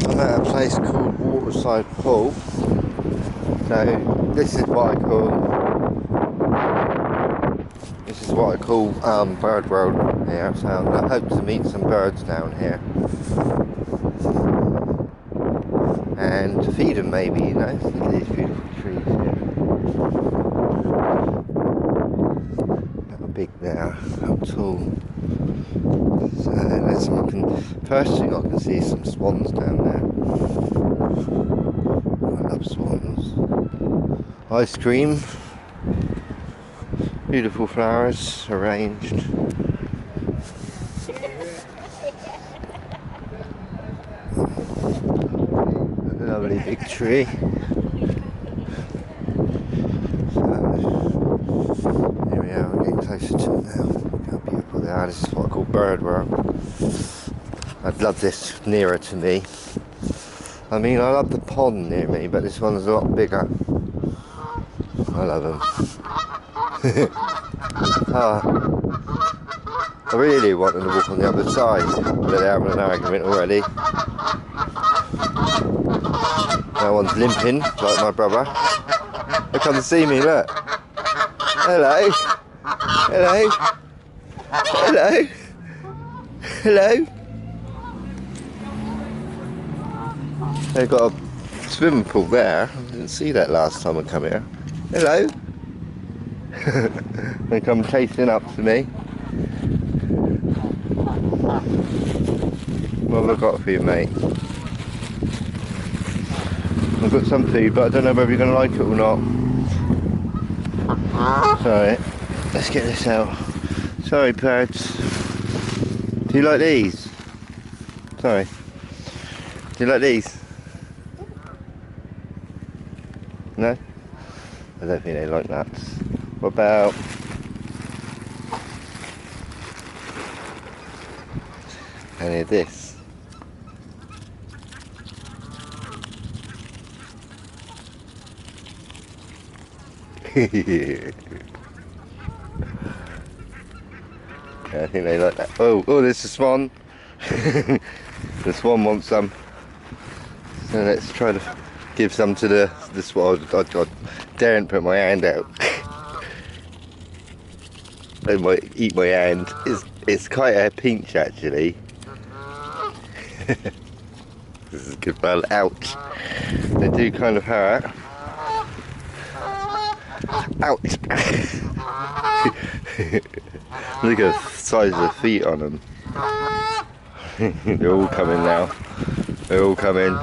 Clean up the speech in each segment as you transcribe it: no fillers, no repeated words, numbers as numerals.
I'm at a place called Waterside Pool. So this is what I call bird world here. So I hope to meet some birds down here and to feed them, maybe, you know. See these beautiful trees here. How big they are, how tall. So there's first thing I can see some swans down there. I love swans. Ice cream. Beautiful flowers arranged. A lovely big tree. Here we are, we're getting closer to them now. Look how beautiful they are. This is what I call bird world. I'd love this nearer to me. I mean, I love the pond near me, but this one's a lot bigger. I love them. I really want them to walk on the other side, but they're having an argument already. That one's limping, like my brother. They come to see me, look. Hello. Hello. Hello. Hello. They've got a swimming pool there. I didn't see that last time I come here. Hello. They come chasing up to me. What have I got for you, mate? I've got some food, but I don't know whether you're going to like it or not. Sorry, let's get this out. Sorry, birds. Do you like these? Sorry. Do you like these? No? I don't think they like nuts. What about any of this? Yeah, I think they like that. Oh, there's a swan. The swan wants some. So let's try to give some to the swan. I daren't put my hand out. They might eat my hand. It's quite a pinch, actually. This is good fun. Ouch. They do kind of hurt. Ouch. Look at the size of the feet on them. They're all coming now. They're all coming.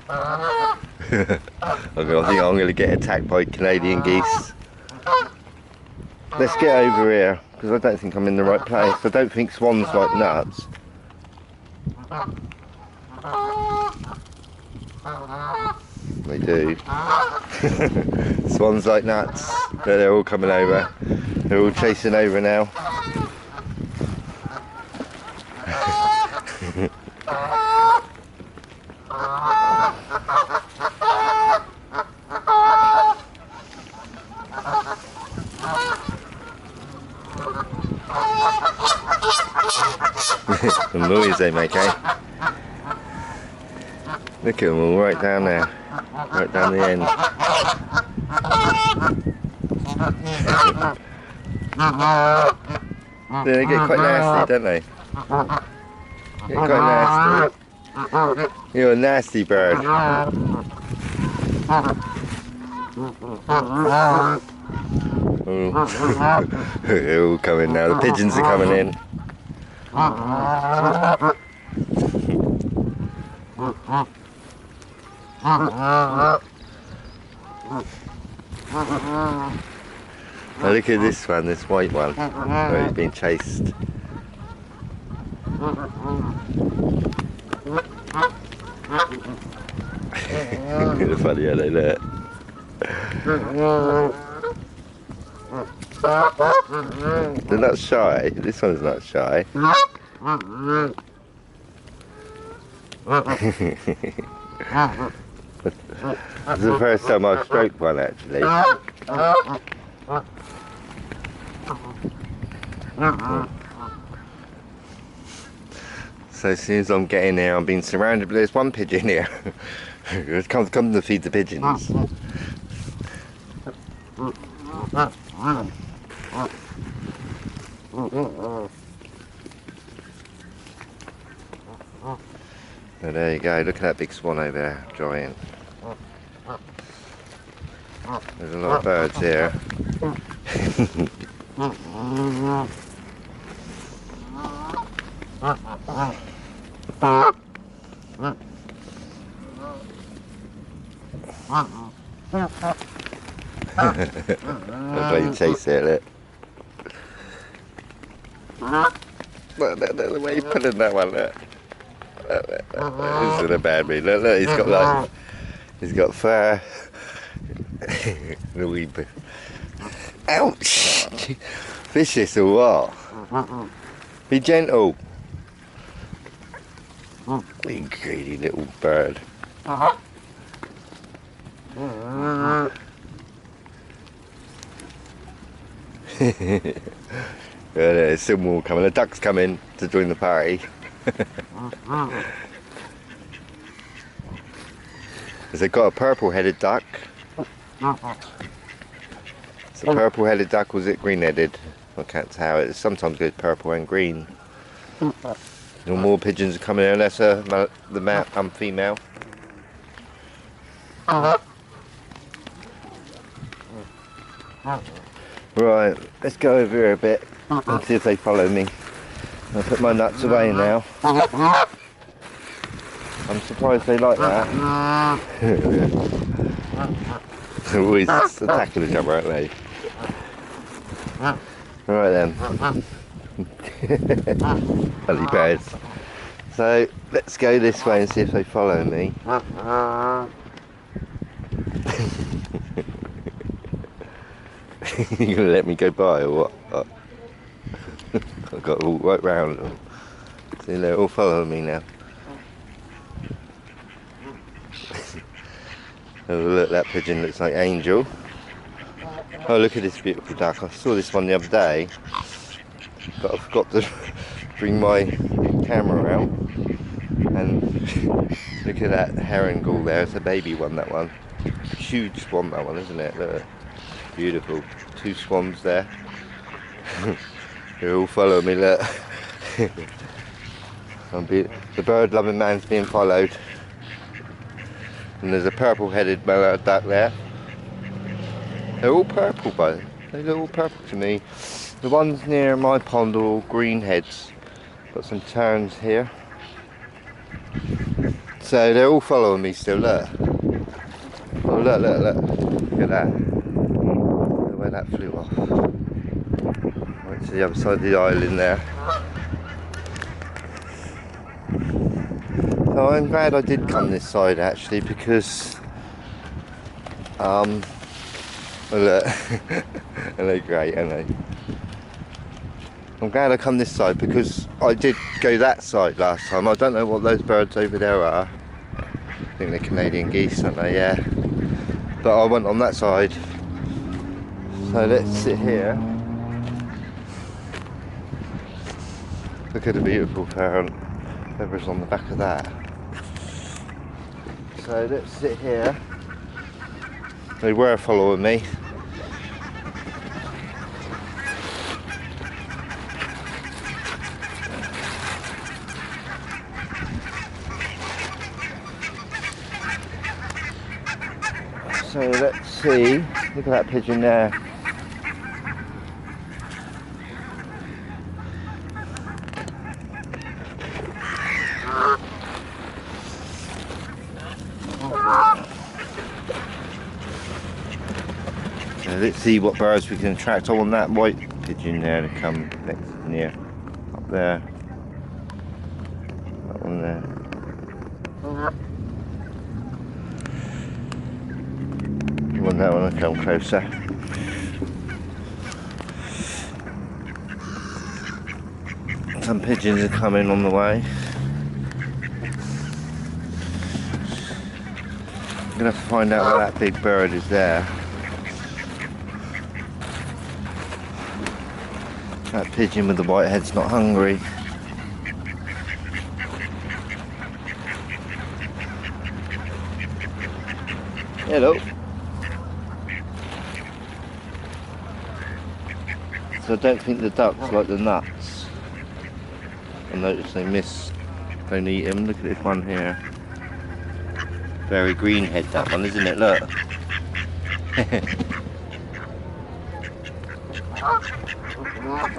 I think I'm going to get attacked by Canadian geese. Let's get over here, because I don't think I'm in the right place. I don't think swans like nuts. They do. Swans like nuts. They're all coming over. They're all chasing over now. The noise they make, eh? Look at them all right down there, right down the end. They get quite nasty, don't they? Get quite nasty. You're a nasty bird. Oh. They're all coming now. The pigeons are coming in. Now look at this one, this white one, where he's being chased. Look at the funny how they look. They're not shy. This one's not shy. It's the first time I've stroked one, actually. So as soon as I'm getting here, I'm being surrounded, but there's one pigeon here. come to feed the pigeons. Oh, there you go, look at that big swan over there, giant. There's a lot of birds here. I'll let you chase it, look. Look, the way you put in that one, look. This is a bad mood. Look, he's got fur. The wee bit. Ouch! Vicious or what? Be gentle. You greedy little bird. There's some more coming. The duck's coming to join the party. Has it got a purple-headed duck? It's a purple-headed duck, or is it green-headed? I can't tell. It sometimes goes purple and green. No more pigeons are coming in unless the female. Right, let's go over here a bit and see if they follow me. I'll put my nuts away now. I'm surprised they like that. They're always attacking each other, aren't they? Right then. Bloody birds. So let's go this way and see if they follow me. You gonna let me go by or what? I've got to walk right round them. See, they're all following me now. Oh look, that pigeon looks like Angel. Oh, look at this beautiful duck. I saw this one the other day, but I forgot to bring my camera out. And look at that herring gull there. It's a baby one, that one. Huge swan, that one, isn't it? Look, beautiful. 2 swans there. They all follow me, look. The bird loving man's being followed. And there's a purple-headed mallard duck there. They're all purple, but they look all purple to me. The ones near my pond are all green heads. Got some terns here. So they're all following me still, look. Oh, look. Look at that. Look where that flew off. Right to the other side of the island there. So I'm glad I did come this side actually, because look, and they're great, aren't they? I'm glad I come this side because I did go that side last time. I don't know what those birds over there are. I think they're Canadian geese, aren't they? Yeah. But I went on that side. So let's sit here. Look at the beautiful feathers on the back of that. So let's sit here. They were following me. So let's see. Look at that pigeon there. So let's see what birds we can attract. I want that white pigeon there to come next near up there. That one there. I want that one to come closer. Some pigeons are coming on the way. I'm gonna have to find out where that big bird is there. That pigeon with the white head's not hungry. Hello. So I don't think the ducks like the nuts. I notice don't eat them. Look at this one here. Very green head, that one, isn't it? Look.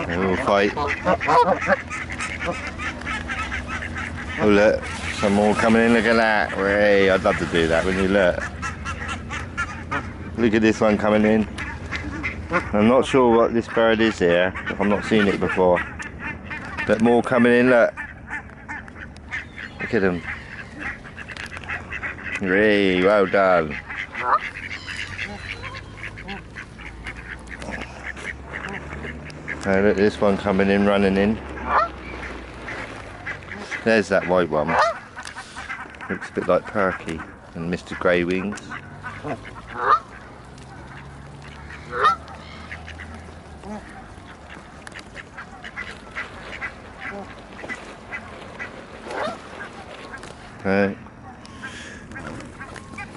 They will fight. Oh look, some more coming in. Look at that. Hey, I'd love to do that when you look. Look at this one coming in. I'm not sure what this bird is here. I've not seen it before. But more coming in. Look. Look at them. Hey, well done. Look, this one coming in, running in. There's that white one. Looks a bit like Perky and Mr. Grey Wings.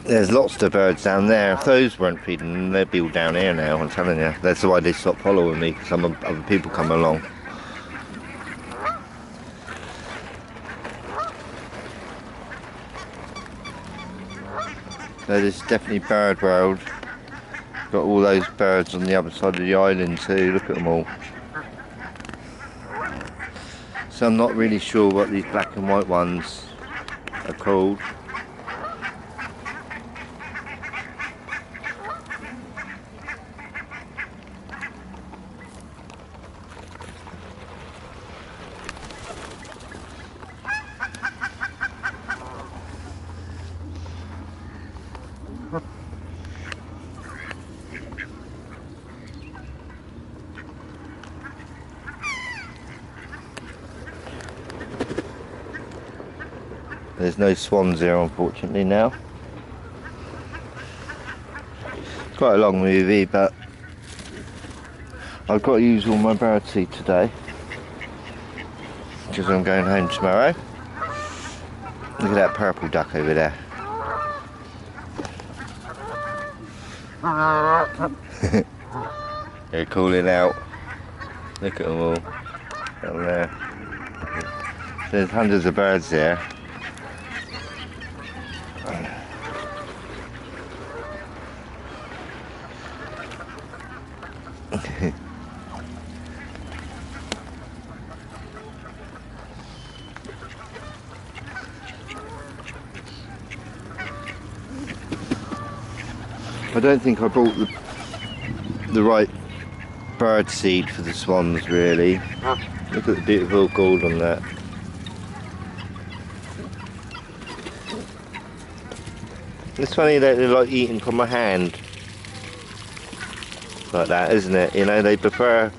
There's lots of birds down there. If those weren't feeding, they'd be all down here now, I'm telling you. That's why they stopped following me, because some other people come along. So this is definitely bird world. Got all those birds on the other side of the island too, look at them all. So I'm not really sure what these black and white ones are called. There's no swans here, unfortunately, now. It's quite a long movie, but I've got to use all my bird seed today because I'm going home tomorrow. Look at that purple duck over there. They're calling out. Look at them all down there. There's hundreds of birds here. I don't think I brought the right bird seed for the swans, really. Look at the beautiful gold on that. It's funny that they like eating from my hand. Like that, isn't it? You know, they prefer...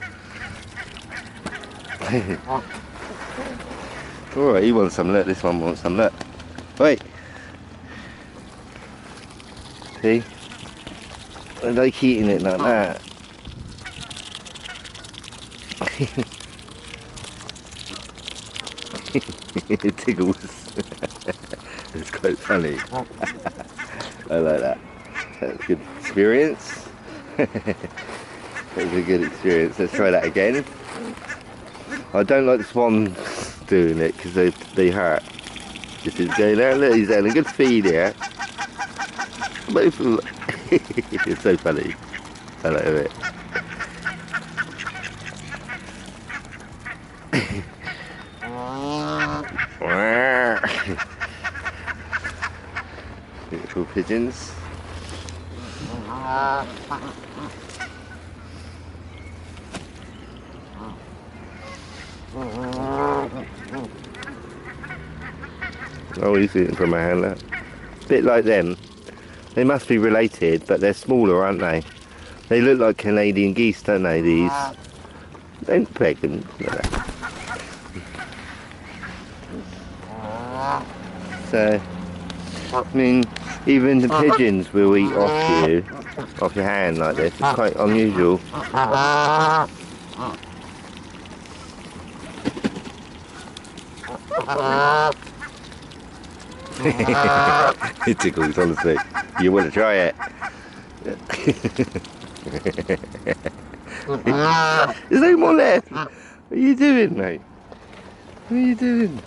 Alright, he wants some, look, this one wants some, look. Wait! See? They like eating it like that. It tickles. It's quite funny. I like that. That's a good experience. That was a good experience. Let's try that again. I don't like the swans doing it because they hurt. This is going out. Look, he's having a good feed here. Both of them. It's so funny. I like it. Beautiful pigeons. Oh, he's eating from my hand, look. Bit like them. They must be related, but they're smaller, aren't they? They look like Canadian geese, don't they, these? Don't peg them. So, I mean, even the pigeons will eat off your hand like this. It's quite unusual. It tickles, honestly. You want to try it? There's no more left. What are you doing, mate? What are you doing?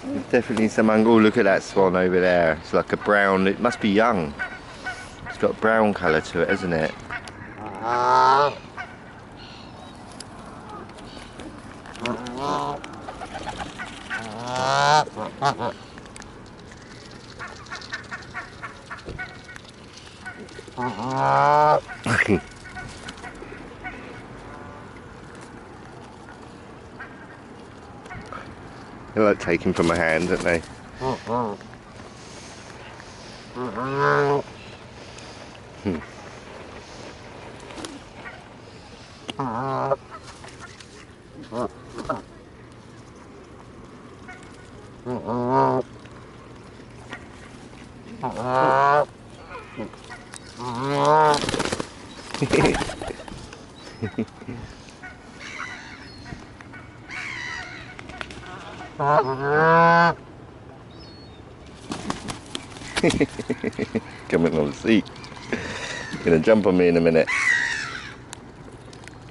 There's definitely some. Oh, look at that swan over there. It's like a brown. It must be young. It's got brown colour to it, hasn't it? They like taking from my hand, don't they? Coming on the seat. Gonna jump on me in a minute.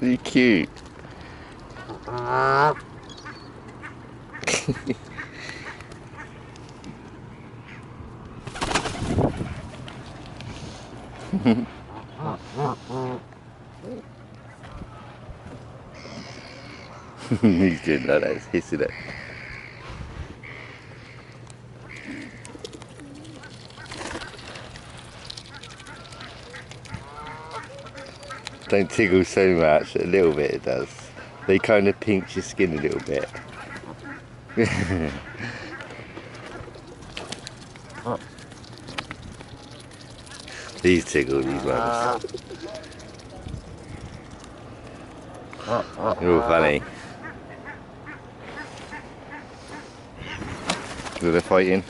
Are you cute? He's doing like that, he's hissing it. Don't tickle so much, a little bit it does. They kind of pinch your skin a little bit. These tickle, these ones. They're all funny. They're fighting.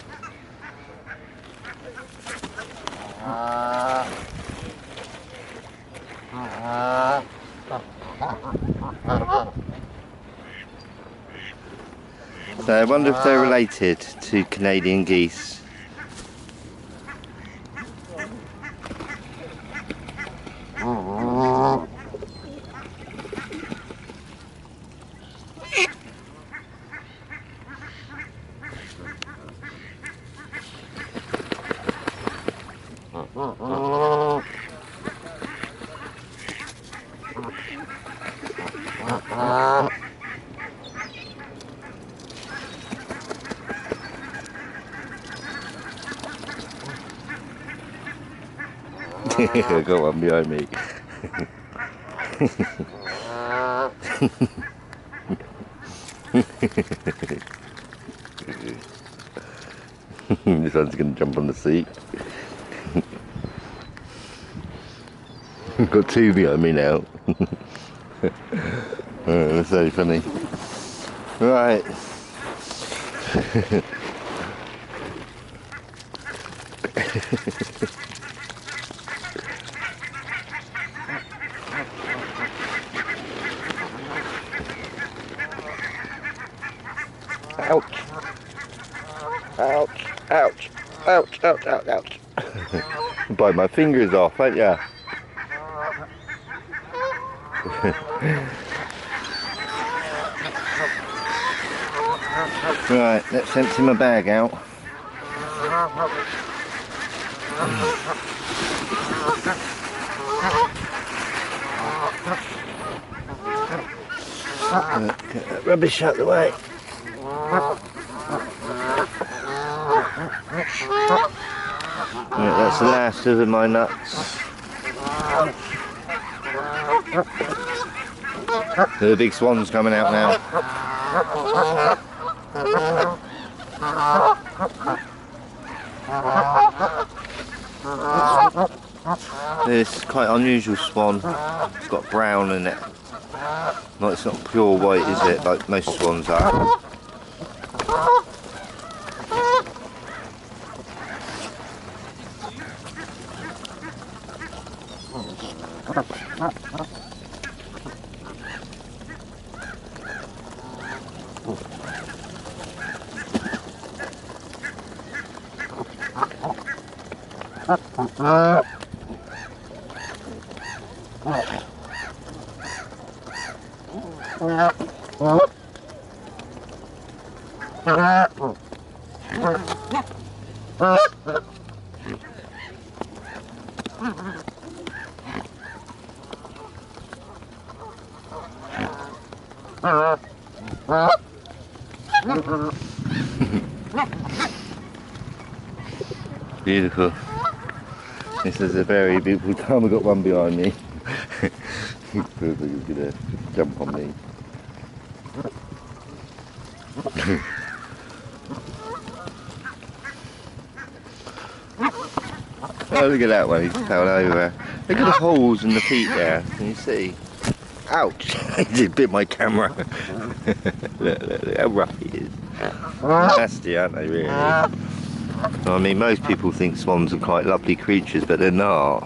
So I wonder if they're related to Canadian geese. Got one behind me. This one's going to jump on the seat. Got two behind me now. That's so funny. Right. Ouch. Ouch, ouch, ouch, ouch, ouch, ouch. Bite my fingers off, won't ya? Right, let's empty my bag out. Get that rubbish out of the way. Right, that's the last of my nuts. The big swan's coming out now. This is quite unusual swan. It's got brown in it. No, it's not pure white, is it? Like most swans are. Beautiful. This is a very beautiful time. I've got one behind me. Feels like he's gonna jump on me. Oh, look at that one, he's fell over. Look at the holes in the feet there, can you see? Ouch! He just bit my camera. Look how rough he is. Nasty, aren't they, really? I mean, most people think swans are quite lovely creatures, but they're not.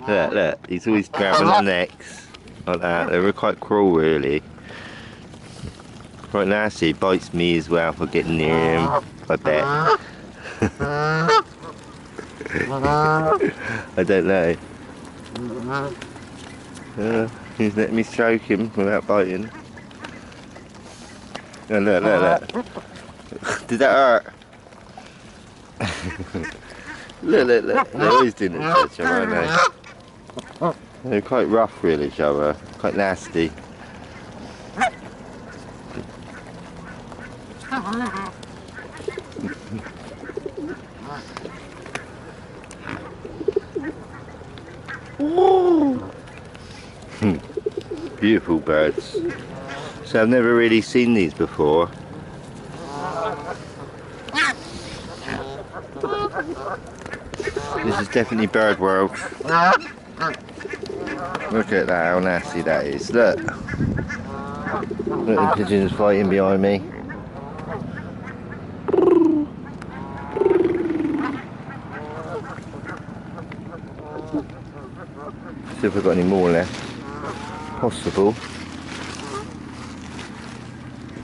Look, he's always grabbing their necks like that. They're quite cruel, really. Quite nasty. He bites me as well for getting near him, I bet. I don't know. He's letting me stroke him without biting. Oh, look. Did that hurt? look. They're always doing it to each other, aren't they? They're quite rough with each other, quite nasty. Beautiful birds. So I've never really seen these before. This is definitely bird world. Look at that, how nasty that is. Look. Look at the pigeons fighting behind me. See if I've got any more left. Possible.